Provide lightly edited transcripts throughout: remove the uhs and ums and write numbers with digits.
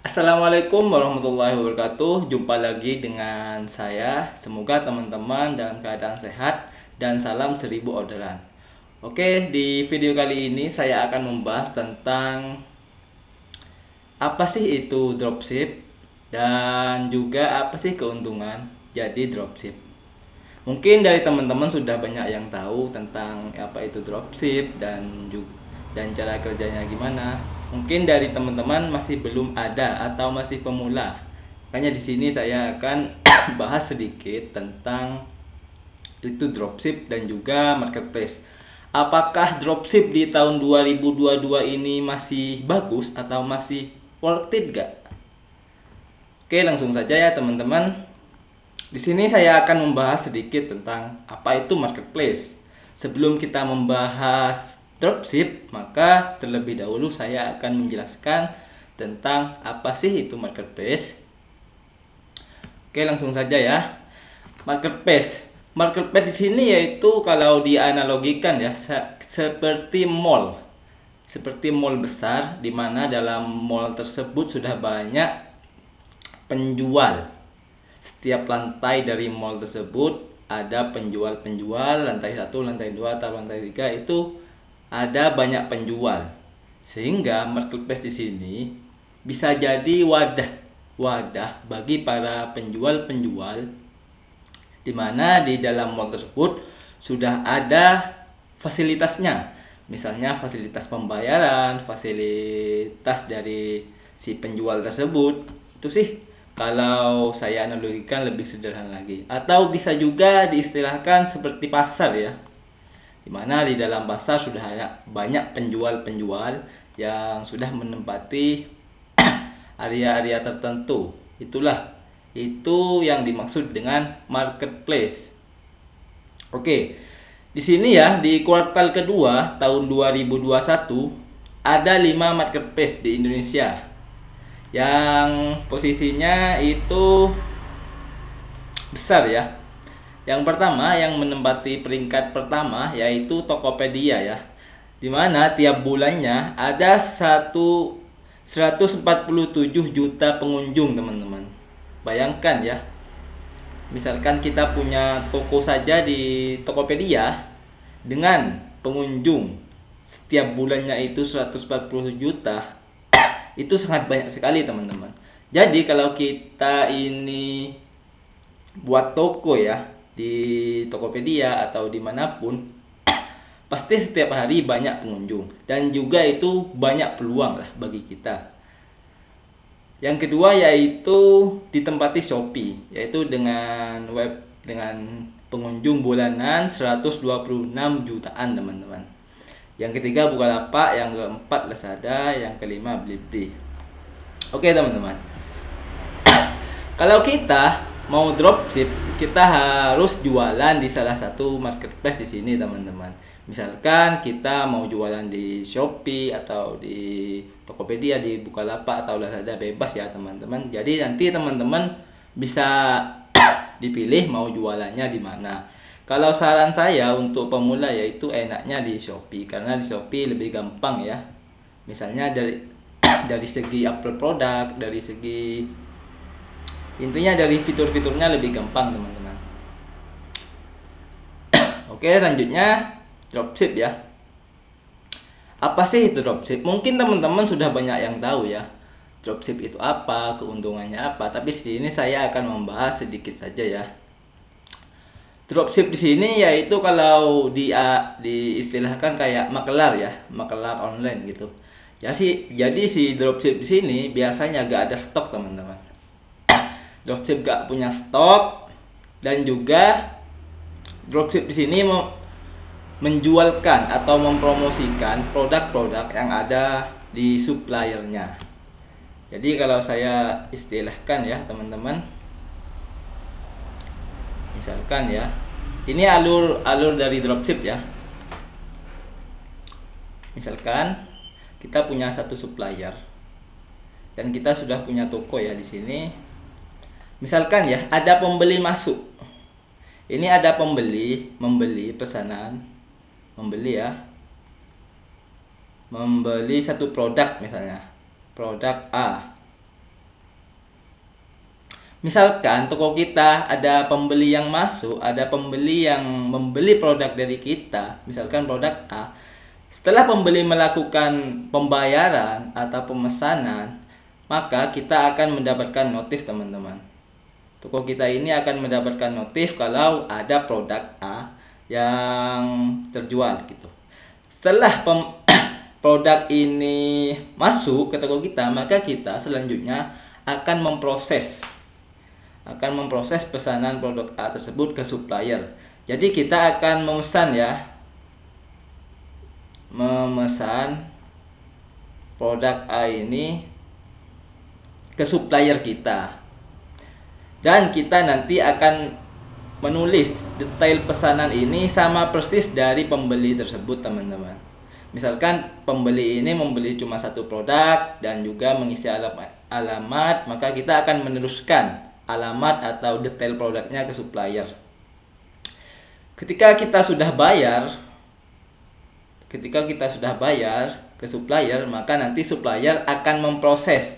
Assalamualaikum warahmatullahi wabarakatuh. Jumpa lagi dengan saya. Semoga teman-teman dalam keadaan sehat dan salam 1000 orderan. Oke, di video kali ini saya akan membahas tentang apa sih itu dropship dan juga apa sih keuntungan jadi dropship. Mungkin dari teman-teman sudah banyak yang tahu tentang apa itu dropship dan cara kerjanya gimana. Mungkin dari teman-teman masih belum ada atau masih pemula. Makanya di sini saya akan bahas sedikit tentang itu dropship dan juga marketplace. Apakah dropship di tahun 2022 ini masih bagus atau masih worth it gak? Oke, langsung saja ya teman-teman. Di sini saya akan membahas sedikit tentang apa itu marketplace. Sebelum kita membahas dropship, maka terlebih dahulu saya akan menjelaskan tentang apa sih itu marketplace. Oke, langsung saja ya. Marketplace. Marketplace di sini yaitu kalau dianalogikan ya seperti mall. Seperti mall besar di mana dalam mall tersebut sudah banyak penjual. Setiap lantai dari mall tersebut ada penjual-penjual, lantai 1, lantai 2, atau lantai 3 itu ada banyak penjual. Sehingga marketplace di sini bisa jadi wadah bagi para penjual-penjual di mana di dalam mall tersebut sudah ada fasilitasnya. Misalnya fasilitas pembayaran, fasilitas dari si penjual tersebut. Itu sih kalau saya analogikan lebih sederhana lagi. Atau bisa juga diistilahkan seperti pasar ya. Dimana di dalam pasar sudah ada banyak penjual-penjual yang sudah menempati area-area tertentu. Itu yang dimaksud dengan marketplace. Oke. Di sini ya di kuartal kedua tahun 2021 ada 5 marketplace di Indonesia. Yang posisinya itu besar ya. Yang pertama yang menempati peringkat pertama yaitu Tokopedia ya. Di mana tiap bulannya ada 147 juta pengunjung, teman-teman. Bayangkan ya. Misalkan kita punya toko saja di Tokopedia dengan pengunjung setiap bulannya itu 140 juta. Itu sangat banyak sekali, teman-teman. Jadi kalau kita ini buat toko ya di Tokopedia atau dimanapun, pasti setiap hari banyak pengunjung dan juga itu banyak peluang lah bagi kita. Yang kedua yaitu ditempati Shopee, yaitu dengan pengunjung bulanan 126 jutaan, teman-teman. Yang ketiga Bukalapak, yang keempat Lazada, yang kelima Blibli. Oke teman-teman. Kalau kita mau dropship, kita harus jualan di salah satu marketplace di sini, teman-teman. Misalkan kita mau jualan di Shopee atau di Tokopedia, di Bukalapak atau Lazada, bebas ya teman-teman. Jadi nanti teman-teman bisa dipilih mau jualannya di mana. Kalau saran saya untuk pemula yaitu enaknya di Shopee, karena di Shopee lebih gampang ya. Misalnya dari segi upload produk, dari segi intinya dari fitur-fiturnya lebih gampang, teman-teman. Oke, selanjutnya dropship ya. Apa sih itu dropship? Mungkin teman-teman sudah banyak yang tahu ya. Dropship itu apa, keuntungannya apa, tapi di sini saya akan membahas sedikit saja ya. Dropship di sini yaitu kalau diistilahkan kayak makelar ya, makelar online gitu. Jadi si dropship di sini biasanya gak ada stok, teman-teman. Dropship gak punya stok, dan juga dropship di sini menjualkan atau mempromosikan produk-produk yang ada di suppliernya. Jadi kalau saya istilahkan ya teman-teman, misalkan ya, ini alur dari dropship ya. Misalkan kita punya satu supplier dan kita sudah punya toko ya di sini. Misalkan ya, ada pembeli masuk. Ini ada membeli pesanan, membeli ya. Membeli satu produk misalnya. Produk A. Misalkan toko kita ada pembeli yang masuk, ada pembeli yang membeli produk dari kita, misalkan produk A. Setelah pembeli melakukan pembayaran atau pemesanan, maka kita akan mendapatkan notif, teman-teman. Toko kita ini akan mendapatkan notif kalau ada produk A yang terjual gitu. Setelah produk ini masuk ke toko kita, maka kita selanjutnya akan memproses pesanan produk A tersebut ke supplier. Jadi kita akan memesan produk A ini ke supplier kita. Dan kita nanti akan menulis detail pesanan ini sama persis dari pembeli tersebut, teman-teman. Misalkan pembeli ini membeli cuma satu produk dan juga mengisi alamat, maka kita akan meneruskan alamat atau detail produknya ke supplier. Ketika kita sudah bayar ke supplier, maka nanti supplier akan memproses.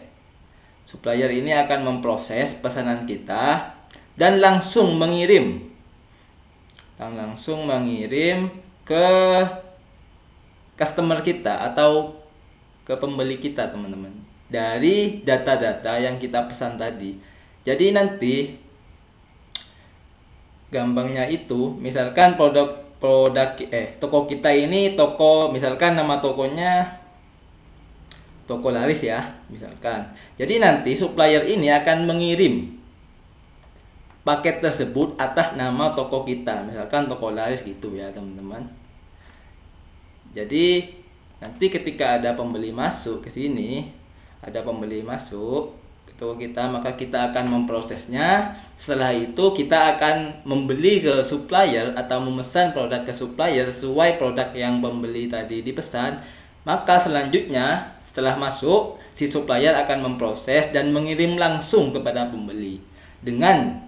Supplier ini akan memproses pesanan kita dan langsung mengirim ke customer kita atau ke pembeli kita, teman-teman, dari data-data yang kita pesan tadi. Jadi nanti gampangnya itu, misalkan toko kita ini misalkan nama tokonya toko laris ya, misalkan. Jadi nanti supplier ini akan mengirim paket tersebut atas nama toko kita, misalkan toko laris gitu ya, teman-teman. Jadi nanti ketika ada pembeli masuk ke sini, ke toko kita, maka kita akan memprosesnya. Setelah itu kita akan membeli ke supplier atau memesan produk ke supplier sesuai produk yang pembeli tadi dipesan. Maka selanjutnya setelah masuk, si supplier akan memproses dan mengirim langsung kepada pembeli dengan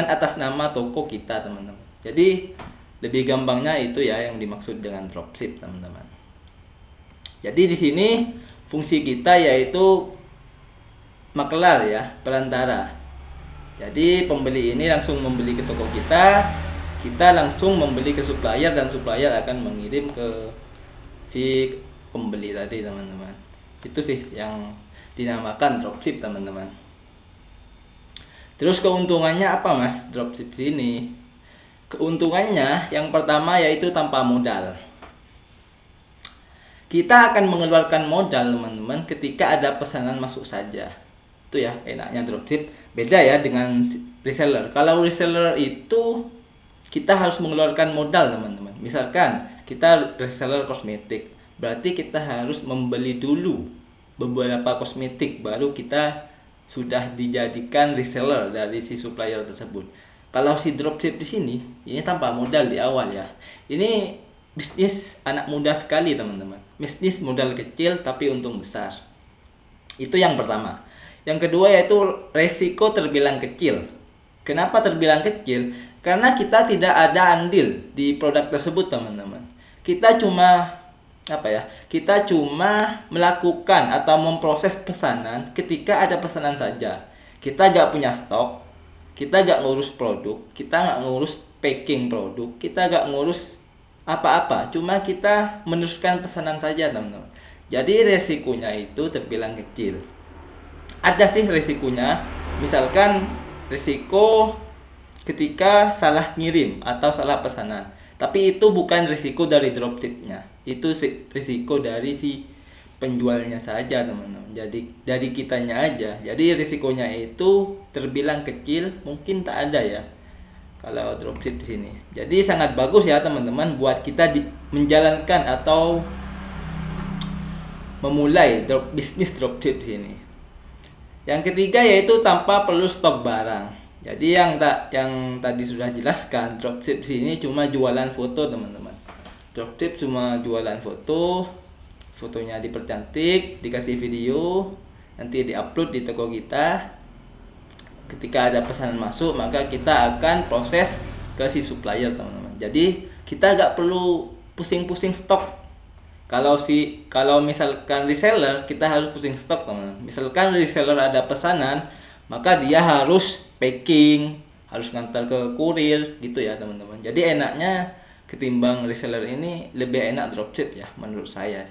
atas nama toko kita, teman-teman. Jadi lebih gampangnya itu ya yang dimaksud dengan dropship, teman-teman. Jadi di sini fungsi kita yaitu maklar ya, perantara. Jadi pembeli ini langsung membeli ke toko kita langsung membeli ke supplier dan supplier akan mengirim ke si pembeli tadi, teman-teman. Itu sih yang dinamakan dropship, teman-teman. Terus keuntungannya apa, Mas, dropship ini? Keuntungannya yang pertama yaitu tanpa modal. Kita akan mengeluarkan modal, teman-teman, ketika ada pesanan masuk saja. Itu ya enaknya dropship. Beda ya dengan reseller. Kalau reseller itu kita harus mengeluarkan modal, teman-teman. Misalkan kita reseller kosmetik, berarti kita harus membeli dulu beberapa kosmetik baru kita sudah dijadikan reseller dari si supplier tersebut. Kalau si dropship di sini ini tanpa modal di awal ya. Ini bisnis anak muda sekali, teman-teman. Bisnis modal kecil tapi untung besar. Itu yang pertama. Yang kedua yaitu resiko terbilang kecil. Kenapa terbilang kecil? Karena kita tidak ada andil di produk tersebut, teman-teman. Kita cuma melakukan atau memproses pesanan ketika ada pesanan saja. Kita gak punya stok, kita gak ngurus produk, kita gak ngurus packing produk, kita gak ngurus apa-apa. Cuma kita meneruskan pesanan saja, teman-teman. Jadi resikonya itu terbilang kecil. Ada sih resikonya, misalkan risiko ketika salah ngirim atau salah pesanan. Tapi itu bukan risiko dari dropshipnya, itu risiko dari si penjualnya saja, teman-teman. Jadi dari kitanya aja. Jadi risikonya itu terbilang kecil, mungkin tak ada ya kalau dropship di sini. Jadi sangat bagus ya, teman-teman, buat kita menjalankan atau memulai bisnis dropship di sini. Yang ketiga yaitu tanpa perlu stok barang. Jadi yang tadi sudah jelaskan, dropship sini cuma jualan foto, teman-teman. Dropship cuma jualan foto, fotonya dipercantik, dikasih video, nanti diupload di toko kita. Ketika ada pesanan masuk, maka kita akan proses ke si supplier, teman-teman. Jadi kita nggak perlu pusing-pusing stok. Kalau misalkan reseller, kita harus pusing stok, teman-teman. Misalkan reseller ada pesanan, maka dia harus packing, harus ngantar ke kurir gitu ya teman-teman. Jadi enaknya ketimbang reseller ini lebih enak dropship ya menurut saya.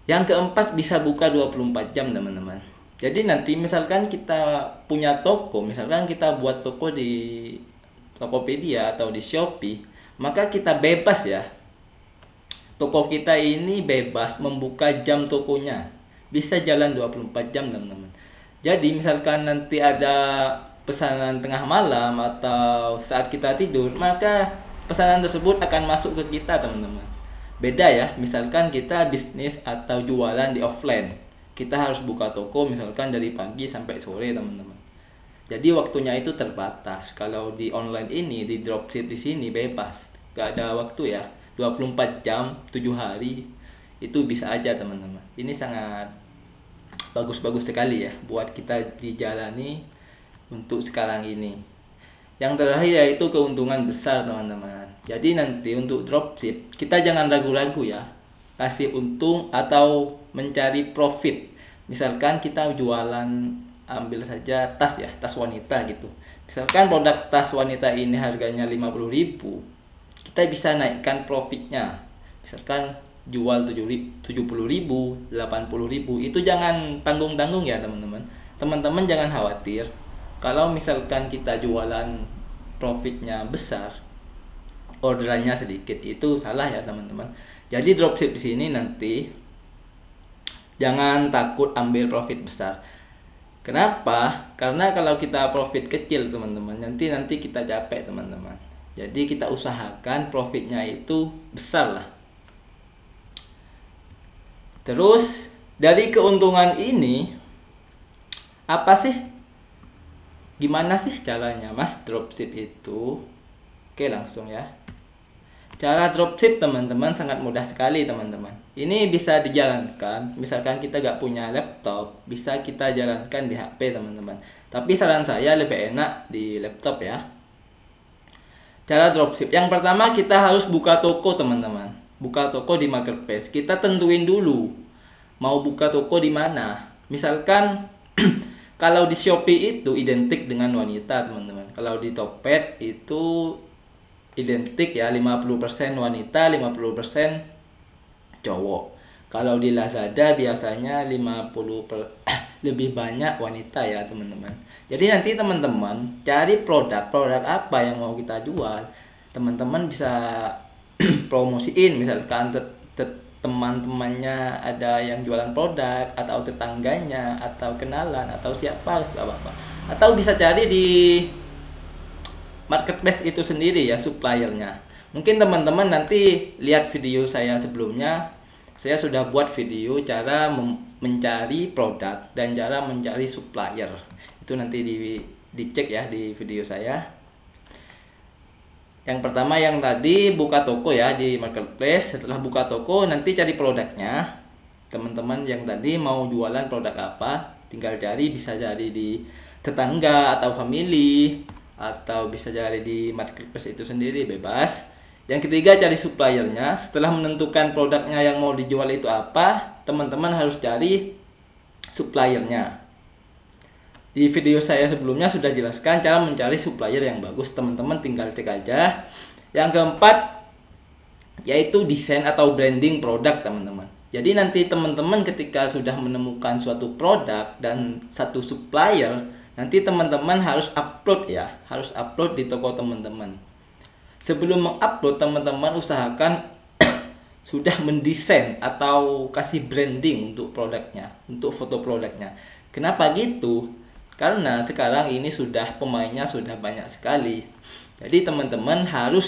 Yang keempat, bisa buka 24 jam teman-teman. Jadi nanti misalkan kita punya toko, misalkan kita buat toko di Tokopedia atau di Shopee, maka kita bebas ya. Toko kita ini bebas membuka jam tokonya. Bisa jalan 24 jam teman-teman. Jadi misalkan nanti ada pesanan tengah malam atau saat kita tidur, maka pesanan tersebut akan masuk ke kita teman-teman. Beda ya, misalkan kita bisnis atau jualan di offline. Kita harus buka toko misalkan dari pagi sampai sore teman-teman. Jadi waktunya itu terbatas. Kalau di online ini, di dropship di sini bebas. Gak ada waktu ya. 24 jam, 7 hari. Itu bisa aja teman-teman. Ini sangat bagus-bagus sekali ya buat kita dijalani untuk sekarang ini. Yang terakhir yaitu keuntungan besar teman-teman. Jadi nanti untuk dropship kita jangan ragu-ragu ya. Kasih untung atau mencari profit. Misalkan kita jualan, ambil saja tas ya, tas wanita gitu. Misalkan produk tas wanita ini harganya 50.000, kita bisa naikkan profitnya. Misalkan jual 70.000, 80.000, itu jangan tanggung-tanggung ya teman-teman. Teman-teman jangan khawatir. Kalau misalkan kita jualan profitnya besar, orderannya sedikit, itu salah ya teman-teman. Jadi dropship di sini nanti jangan takut ambil profit besar. Kenapa? Karena kalau kita profit kecil teman-teman, nanti kita capek teman-teman. Jadi kita usahakan profitnya itu besar lah. Terus dari keuntungan ini, apa sih? Gimana sih caranya mas dropship itu? Oke langsung ya. Cara dropship teman-teman sangat mudah sekali teman-teman. Ini bisa dijalankan, misalkan kita gak punya laptop, bisa kita jalankan di HP teman-teman. Tapi saran saya lebih enak di laptop ya. Cara dropship, yang pertama kita harus buka toko teman-teman. Buka toko di marketplace. Kita tentuin dulu mau buka toko di mana. Misalkan kalau di Shopee itu identik dengan wanita teman-teman. Kalau di Tokped itu identik ya, 50% wanita, 50% cowok. Kalau di Lazada biasanya lebih banyak wanita ya teman-teman. Jadi nanti teman-teman cari produk apa yang mau kita jual. Teman-teman bisa promosiin, misalkan teman-temannya ada yang jualan produk, atau tetangganya, atau kenalan, atau siapa, apa-apa. Atau bisa cari di marketplace itu sendiri ya, suppliernya. Mungkin teman-teman nanti lihat video saya sebelumnya, saya sudah buat video cara mencari produk dan cara mencari supplier. Itu nanti dicek ya di video saya. Yang pertama yang tadi buka toko ya di marketplace. Setelah buka toko nanti cari produknya. Teman-teman yang tadi mau jualan produk apa, tinggal cari, bisa cari di tetangga atau family, atau bisa cari di marketplace itu sendiri, bebas. Yang ketiga cari suppliernya. Setelah menentukan produknya yang mau dijual itu apa, teman-teman harus cari suppliernya. Di video saya sebelumnya sudah jelaskan cara mencari supplier yang bagus, teman-teman tinggal cek aja. Yang keempat yaitu desain atau branding produk teman-teman. Jadi nanti teman-teman ketika sudah menemukan suatu produk dan satu supplier, nanti teman-teman harus upload ya, harus upload di toko teman-teman. Sebelum mengupload, teman-teman usahakan sudah mendesain atau kasih branding untuk produknya, untuk foto produknya. Kenapa gitu? Karena sekarang ini pemainnya sudah banyak sekali. Jadi teman-teman harus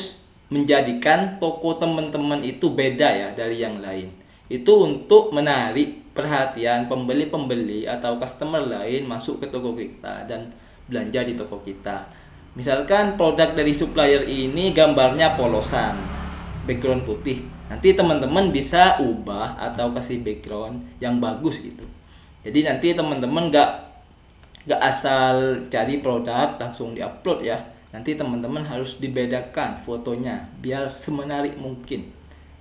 menjadikan toko teman-teman itu beda ya dari yang lain. Itu untuk menarik perhatian pembeli-pembeli atau customer lain masuk ke toko kita dan belanja di toko kita. Misalkan produk dari supplier ini gambarnya polosan, background putih. Nanti teman-teman bisa ubah atau kasih background yang bagus gitu. Jadi nanti teman-teman gak asal cari produk langsung diupload ya. Nanti teman-teman harus dibedakan fotonya biar semenarik mungkin.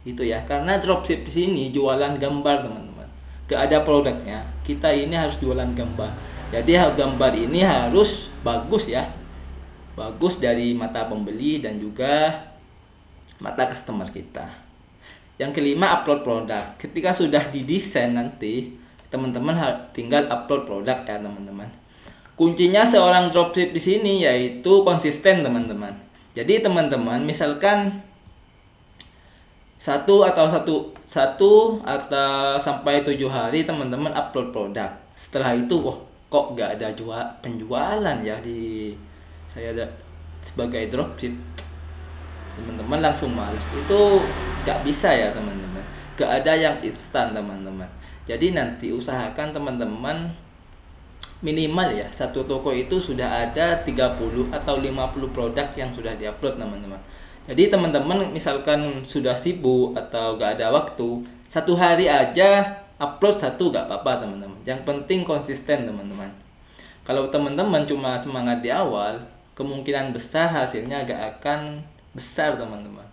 Gitu ya. Karena dropship di sini jualan gambar teman-teman. Gak ada produknya. Kita ini harus jualan gambar. Jadi gambar ini harus bagus ya, bagus dari mata pembeli dan juga mata customer kita. Yang kelima, upload produk. Ketika sudah didesain nanti, teman-teman tinggal upload produk ya teman-teman. Kuncinya seorang dropship di sini yaitu konsisten teman-teman. Jadi teman-teman misalkan satu atau sampai 7 hari teman-teman upload produk. Setelah itu kok nggak ada penjualan ya di saya sebagai dropship, teman-teman langsung males. Itu nggak bisa ya teman-teman, nggak ada yang instan teman-teman. Jadi nanti usahakan teman-teman minimal ya satu toko itu sudah ada 30 atau 50 produk yang sudah diupload teman-teman. Jadi teman-teman misalkan sudah sibuk atau nggak ada waktu, satu hari aja upload satu nggak apa-apa teman-teman. Yang penting konsisten teman-teman. Kalau teman-teman cuma semangat di awal, kemungkinan besar hasilnya gak akan besar teman-teman.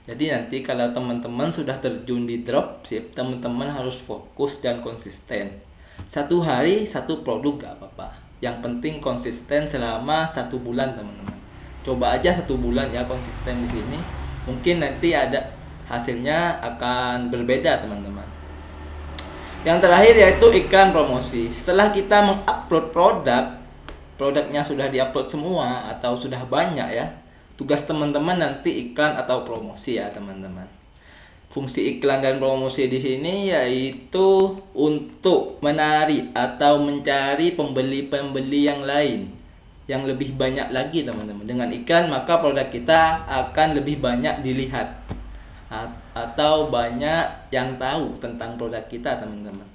Jadi nanti kalau teman-teman sudah terjun di dropship, teman-teman harus fokus dan konsisten. Satu hari satu produk gak apa-apa. Yang penting konsisten selama 1 bulan teman-teman. Coba aja 1 bulan ya konsisten di sini. Mungkin nanti ada hasilnya akan berbeda teman-teman. Yang terakhir yaitu iklan promosi. Setelah kita mengupload produknya sudah diupload semua atau sudah banyak ya, tugas teman-teman nanti iklan atau promosi ya teman-teman. Fungsi iklan dan promosi di sini yaitu untuk menarik atau mencari pembeli-pembeli yang lain yang lebih banyak lagi teman-teman. Dengan iklan maka produk kita akan lebih banyak dilihat atau banyak yang tahu tentang produk kita teman-teman.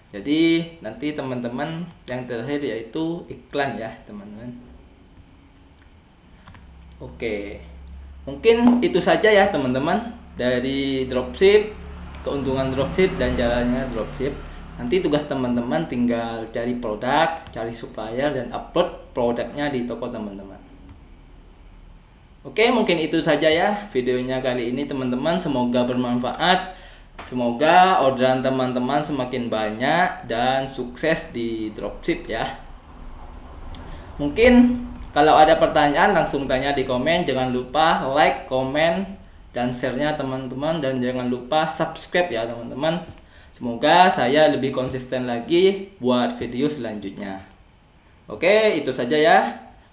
Jadi nanti teman-teman yang terakhir yaitu iklan ya teman-teman. Oke, mungkin itu saja ya teman-teman dari dropship, keuntungan dropship dan jalannya dropship. Nanti tugas teman-teman tinggal cari produk, cari supplier dan upload produknya di toko teman-teman. Oke, mungkin itu saja ya videonya kali ini teman-teman. Semoga bermanfaat. Semoga orderan teman-teman semakin banyak dan sukses di dropship ya. Mungkin kalau ada pertanyaan langsung tanya di komen. Jangan lupa like, komen, dan share-nya teman-teman. Dan jangan lupa subscribe ya teman-teman. Semoga saya lebih konsisten lagi buat video selanjutnya. Oke, itu saja ya.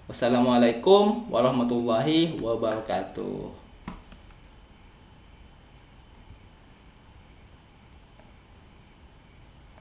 Wassalamualaikum warahmatullahi wabarakatuh.